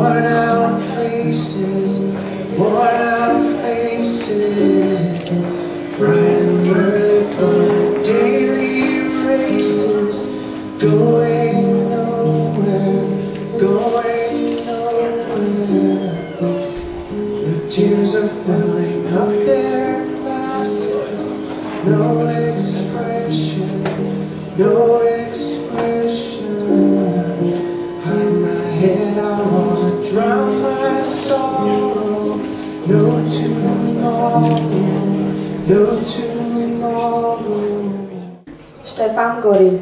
worn out places, worn out faces, bright and early for the daily races, going nowhere, going nowhere. The tears are filling up their glasses, no expression, no expression. Hide my head, I wanna drown my sorrow. No tomorrow, no tomorrow. Štefan Goril.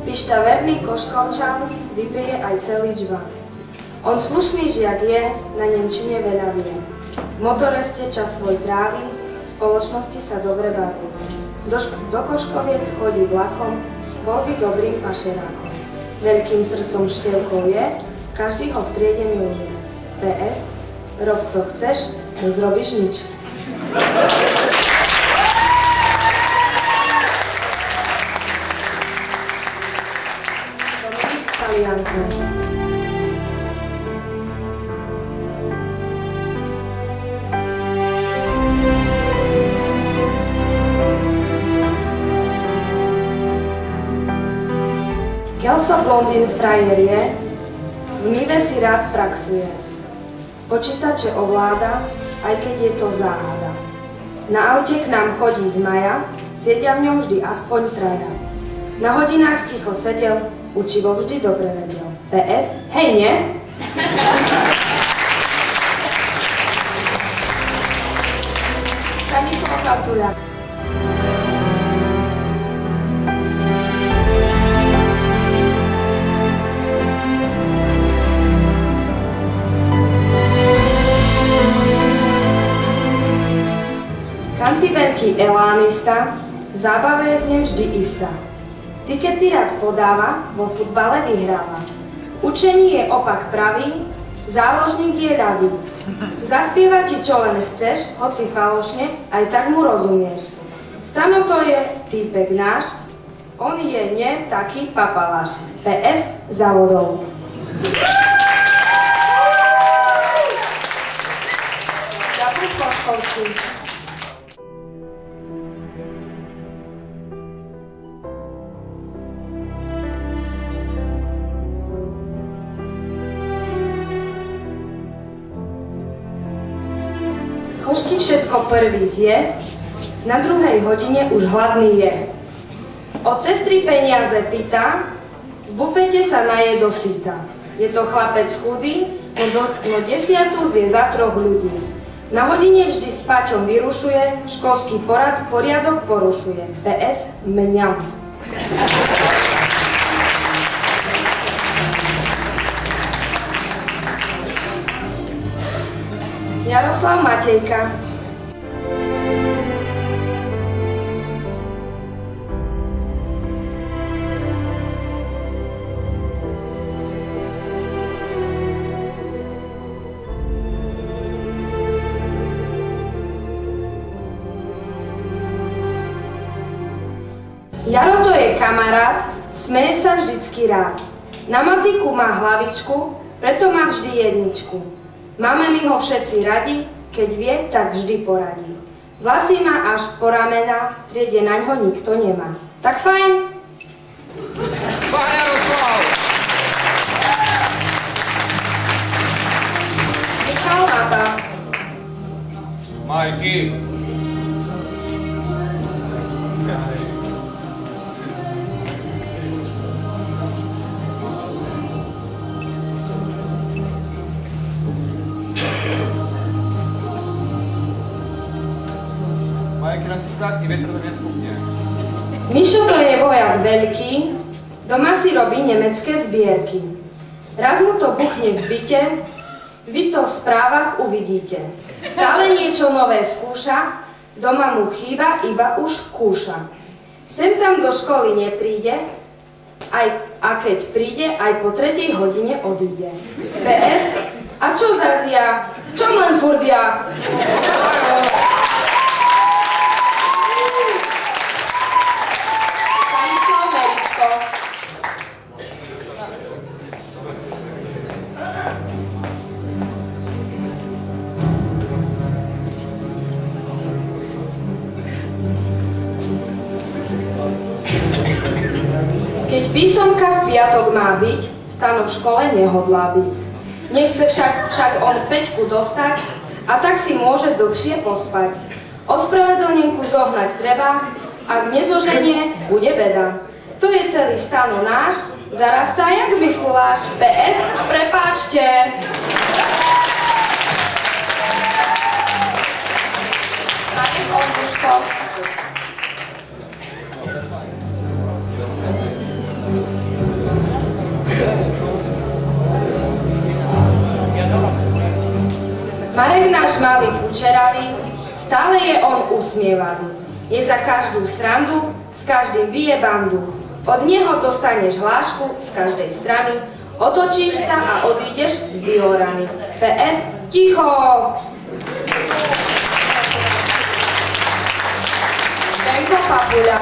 Pišta verný Koškovčan vypije aj celý džbán. On slušný žiak je, na nemčine veľa vie. V motoreste čas svoj trávi, v spoločnosti sa dobre baví. Do Koškoviec chodí vlakom, bol by dobrým pašerákom. Veľkým srdcom števkou je, každý ho v triede miluje. PS, rob co chceš, nezrobíš nič. Kelso blondín frajer je, v mive si rád praxuje. Počítače ovláda, aj keď je to záhada. Na aute k nám chodí z maja, sedia v ňom vždy aspoň traja. Na hodinách ticho sedel, učivo vždy dobre vedel. PS, hej nie? Stanislav Kaltuľa. Kanty veľký elánista, zábava je z nem vždy istá. Tikety rád podáva, vo futbale vyhráva. Učení je opak pravý, záložník je ľavý. Zaspieva ti čo len chceš, hoci falošne, aj tak mu rozumieš. Stano to je týpek náš, on je nie taký papaláš. PS za vodou. Jakub Koškovský. Košky všetko prvý zje, na druhej hodine už hladný je. Od sestry peniaze pýta, v bufete sa naje dosyta. Je to chlapec chudý, no 10 zje za 3 ľudí. Na hodine vždy s Paťom vyrušuje, školský poriadok porušuje. PS mňam. Jaroslav Matejka. Jaro to je kamarát, smeje sa vždycky rád. Na matiku má hlavičku, preto má vždy jedničku. Máme mi ho všetci radi, keď vie, tak vždy poradí. Vlasy má až po ramena, v triede naňho nikto nemá. Tak fajn? Pán Jaroslav! Michal Mata. Majky. Mišo to je vojak veľký, doma si robí nemecké zbierky. Raz mu to buchne v byte, vy to v správach uvidíte. Stále niečo nové skúša, doma mu chýba, iba už kúša. Sem tam do školy nepríde, a keď príde, aj po 3. hodine odíde. PS, a čo zas ja? Čo len furt ja? Stanislav Meričko. Keď písomka v piatok má byť, Stano v škole nehodlá byť. Nechce však on 5 dostať a tak si môže dlhšie pospať. Ospravedlnenku zohnať treba, ak nezoženie, bude beda. To je celý Stano náš, zarastá jak Mikuláš. PS, prepáčte. Marek Olduško. Marek náš malý kučeravý, stále je on usmievavý. Je za každú srandu, s každým bije bandu. Od neho dostaneš hlášku z každej strany, otočíš sa a odídeš vyoraný. PS, ticho! Tenko Papuľa.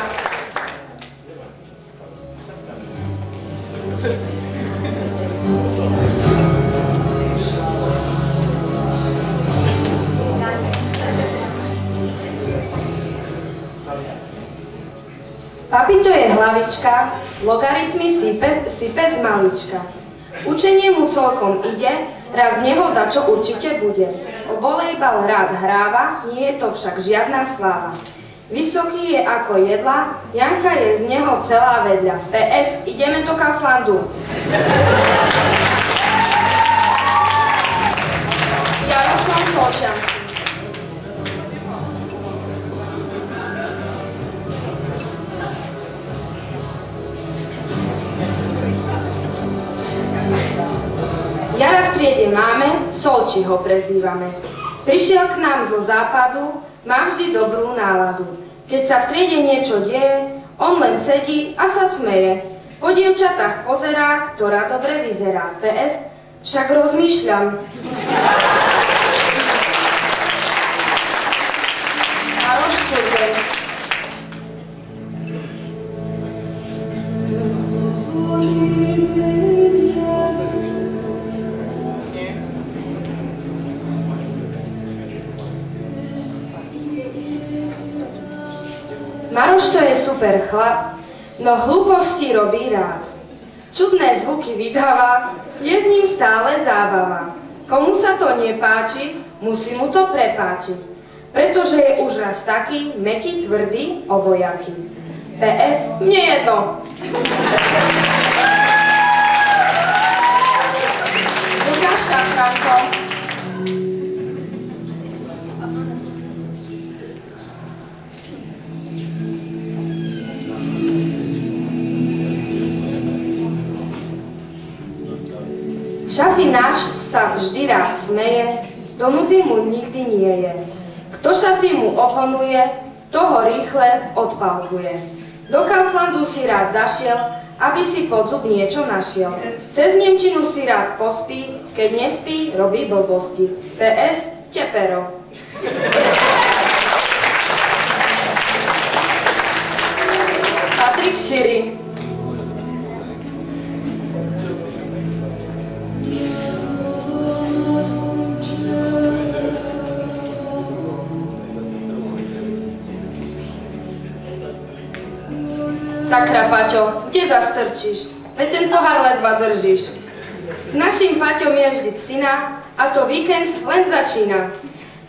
Papito je hlavička, logaritmy sype z malička. Učenie mu celkom ide, raz nehoda, čo určite bude. Volejbal rád hráva, nie je to však žiadna sláva. Vysoký je ako jedla, Janka je z neho celá vedľa. PS, ideme do Kauflandu. Jaroslav Solčiansky. Jara v triede máme, Solči ho prezývame. Prišiel k nám zo západu, má vždy dobrú náladu. Keď sa v triede niečo deje, on len sedí a sa smeje. Po dievčatách pozerá, ktorá dobre vyzerá. PS, však rozmýšľam. Maroš Survej. Maroš to je super chlap, no hlúposti robí rád. Čudné zvuky vydáva, je s ním stále zábava. Komu sa to nepáči, musí mu to prepáčiť, pretože je už raz taký, mäkký, tvrdý, obojaký. PS, mne jedno. Lukáš Šafranko. Šafi náš sa vždy rád smeje, do nudy mu nikdy nie je. Kto šafi mu oponuje, toho rýchle odpalkuje. Do Kauflandu si rád zašiel, aby si pod zub niečo našiel. Cez nemčinu si rád pospí, keď nespí, robí blbosti. PS, tepero. Patrik Širi. Sakra, Paťo, kde zastrčíš? Veď ten pohár ledva držíš. S naším Paťom je vždy psina a to víkend len začína.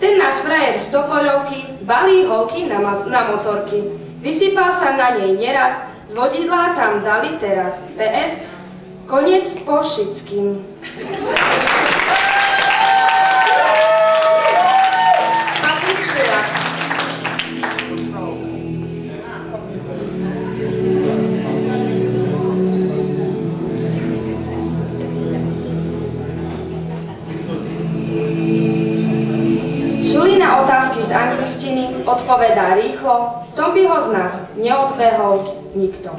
Ten náš frajer z Topoľovky balí holky na motorky. Vysypal sa na nej neraz, z vodidlá tam dali teraz. PS, koniec po Šickým. Patrik Šulak. Šuli na otázky z angličtiny odpovedá rýchlo, v tom by ho z nás neodbehol nikto.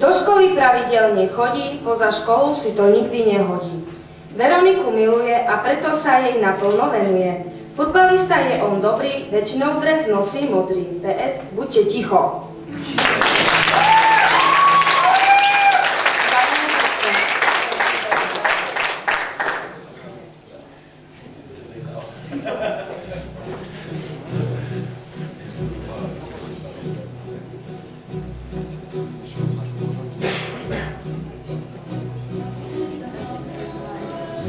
Do školy pravidelne chodí, poza školu si to nikdy nehodí. Veroniku miluje a preto sa jej naplno venuje. Futbalista je on dobrý, väčšinou dres nosí modrý. PS, buďte ticho.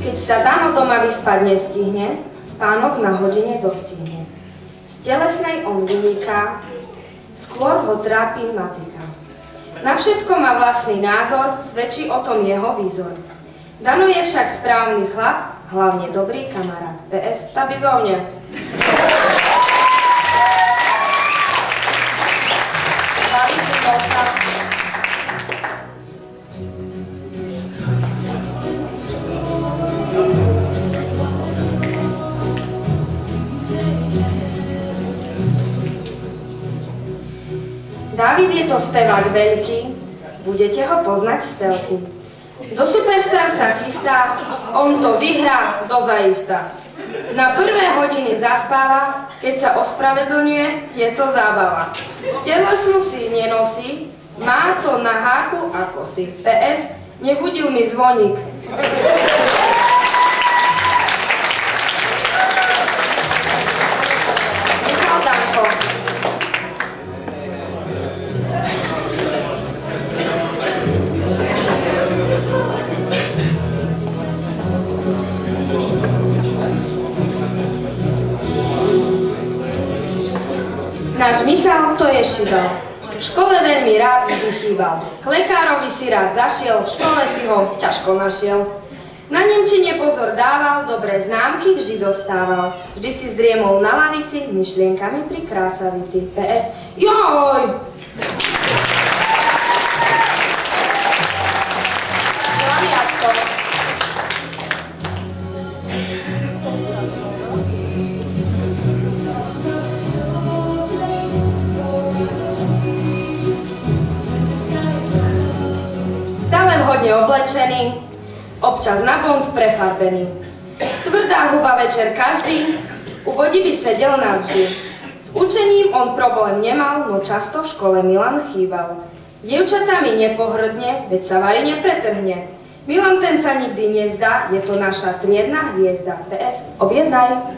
Keď sa Dano doma vyspať nestihne, spánok na hodine dostihne. Z telesnej on vyniká, skôr ho trápi matika. Na všetko má vlastný názor, svedčí o tom jeho výzor. Dano je však správny chlap, hlavne dobrý kamarát. PS, tá bizovne. Dávid je to spevák veľký, budete ho poznať z telky. Do Superstar sa chystá, on to vyhrá dozaista. Na prvé hodiny zaspáva, keď sa ospravedlňuje, je to zábava. Telesnú si nenosí, má to na háku ako si. PS, nebudil mi zvoník. Michal Danko. Náš Michal to je šibal. V škole veľmi rád vždy chýbal. K lekárovi si rád zašiel, v škole si ho ťažko našiel. Na nemčine pozor dával, dobré známky vždy dostával. Vždy si zdriemol na lavici, myšlienkami pri krásavici. PS, joj! Milan Jacko. Vhodne oblečený, občas na blond prefarbený. Tvrdá huba večer každý, u vody by sedel navždy. S učením on problém nemal, no často v škole Milan chýbal. Dievčatami nepohrdne, veď sa vari nepretrhne. Milan ten sa nikdy nevzdá, je to naša triedna hviezda. PS, objednaj.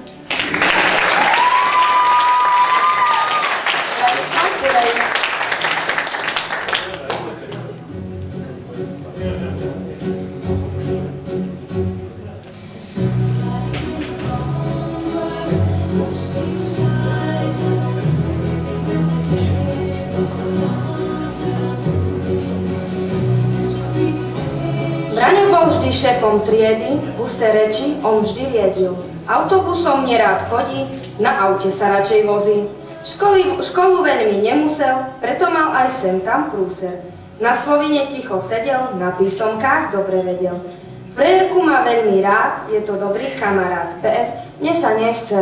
Braňo bol vždy šéfom triedy, husté reči on vždy riedil. Autobusom nerád chodí, na aute sa radšej vozí. Školu veľmi nemusel, preto mal aj sem tam prúser. Na Slovine ticho sedel, na písomkách dobre vedel. Frérku má veľmi rád, je to dobrý kamarát. PS, mne sa nechce.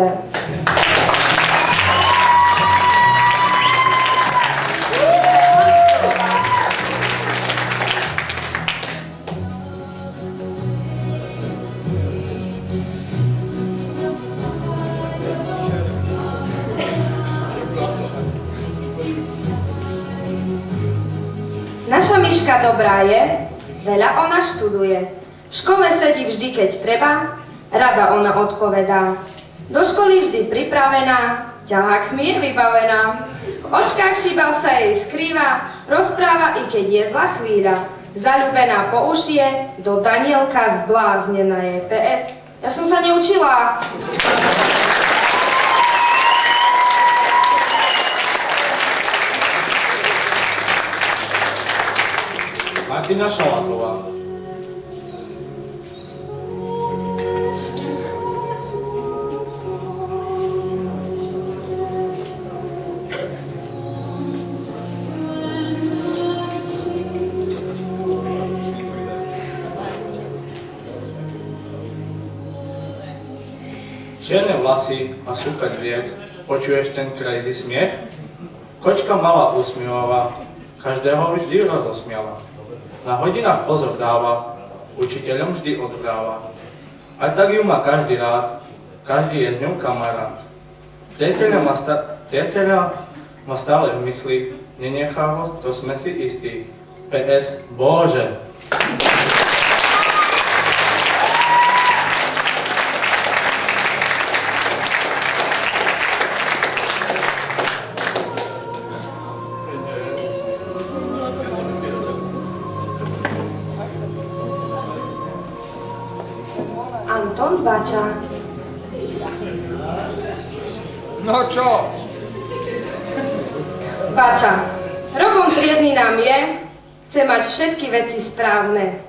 Naša Miška dobrá je, veľa ona študuje. V škole sedí vždy, keď treba, rada ona odpovedá. Do školy vždy pripravená, ťahákmi je vybavená. V očkách šibal sa jej skrýva, rozpráva i keď je zlá chvíľa. Zaľúbená po ušie, do Danielka zbláznená je. PS, ja som sa neučila. Martina Šalatová. Čierne vlasy a super zriek, počuješ ten crazy smiech? Kočka malá usmievava, každého vždy rozosmiala. Na hodinách pozor dáva, učiteľom vždy odvráva. Aj tak ju má každý rád, každý je s ňou kamarát. Priateľa má stále v mysli, nenechá ho, to sme si istí. PS, Bože! Anton Bača. No čo? Bača, rokom triedny nám je, chce mať všetky veci správne.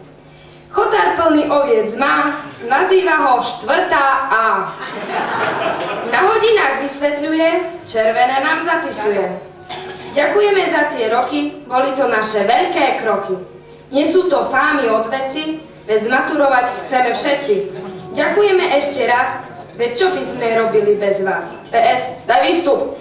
Chotár plný oviec má, nazýva ho 4. A. Na hodinách vysvetľuje, červené nám zapisuje. Ďakujeme za tie roky, boli to naše veľké kroky. Nie sú to fámy od veci, veď zmaturovať chceme všetci. Ďakujeme ešte raz, veď čo by sme robili bez vás? PS, daj výstup!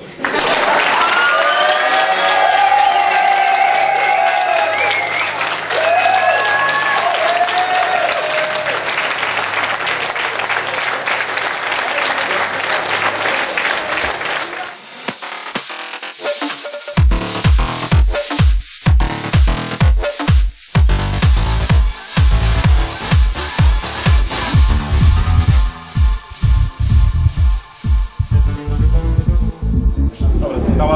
Tá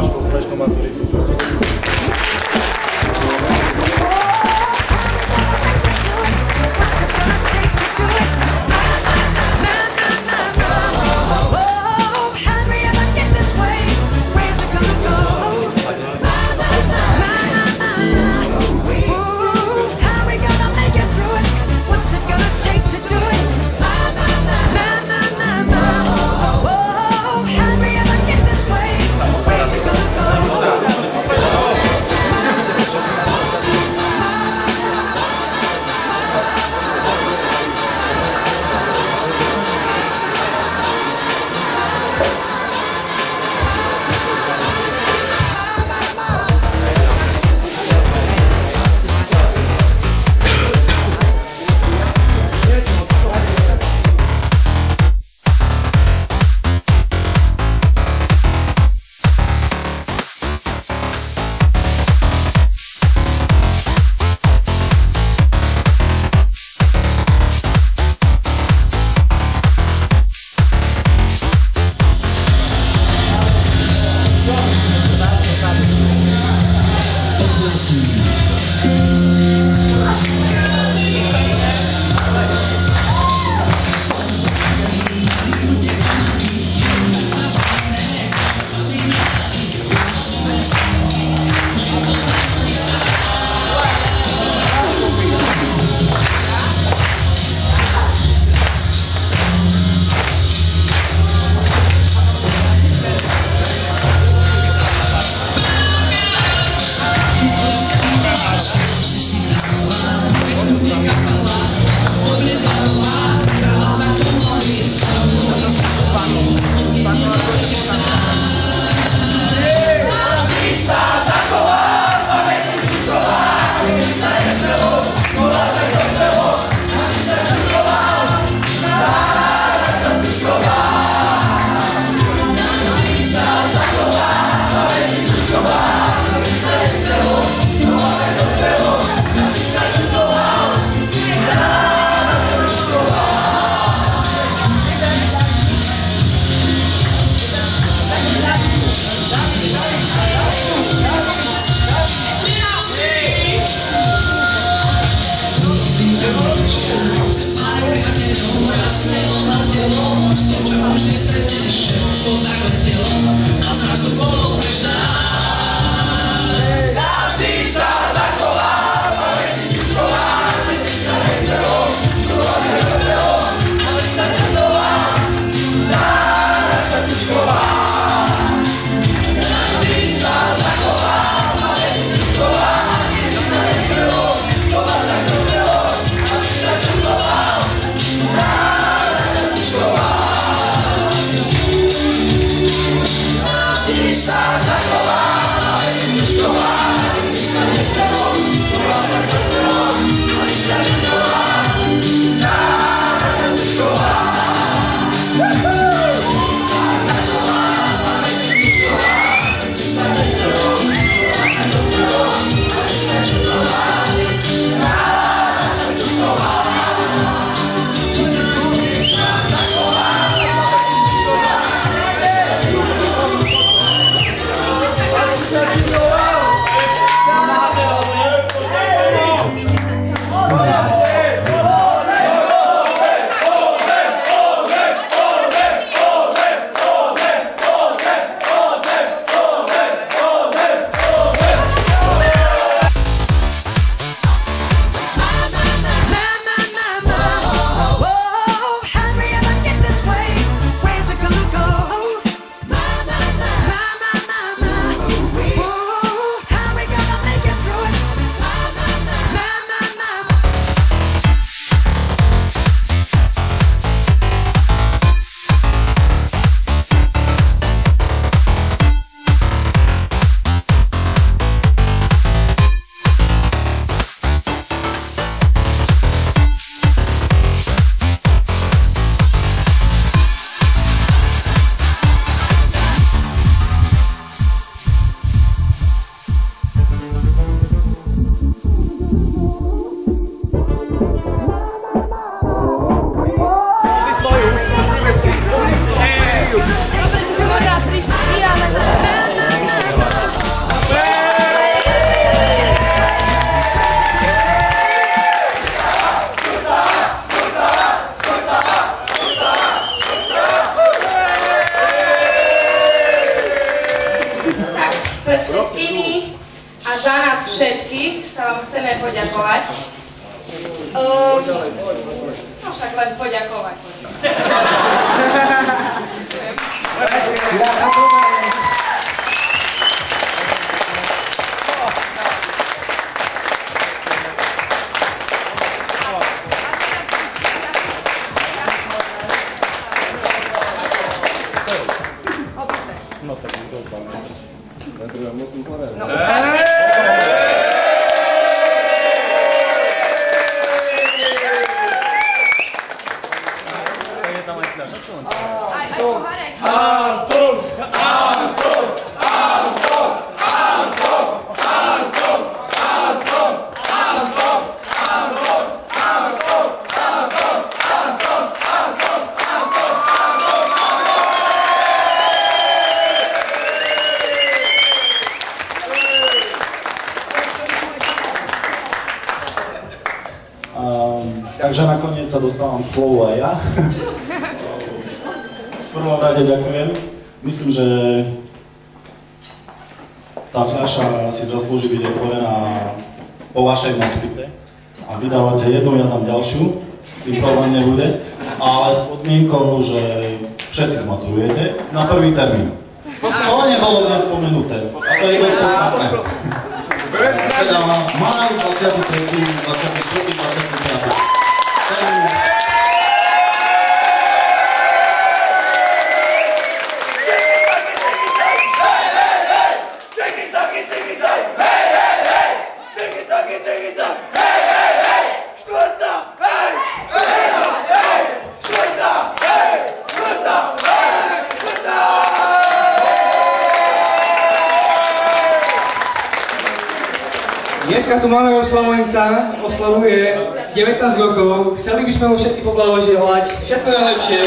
nás všetkých sa vám chceme poďakovať. No však len poďakovať. No, Takže nakoniec sa dostávam k slovu aj ja. V prvom rade ďakujem. Myslím, že tá fľaša si zaslúži byť otvorená po vašej maturite. A vydávate jednu, ja dám ďalšiu. S tým problém nebude. Ale s podmienkou, že všetci zmaturujete na prvý termín. To nebolo dnes spomenuté. A to je dosť podstatné. Teda maj 23., 24., 25. Dneska tu máme oslavujúca, oslavuje 19 rokov. Chceli by sme mu všetci poblahoželať. Všetko najlepšie.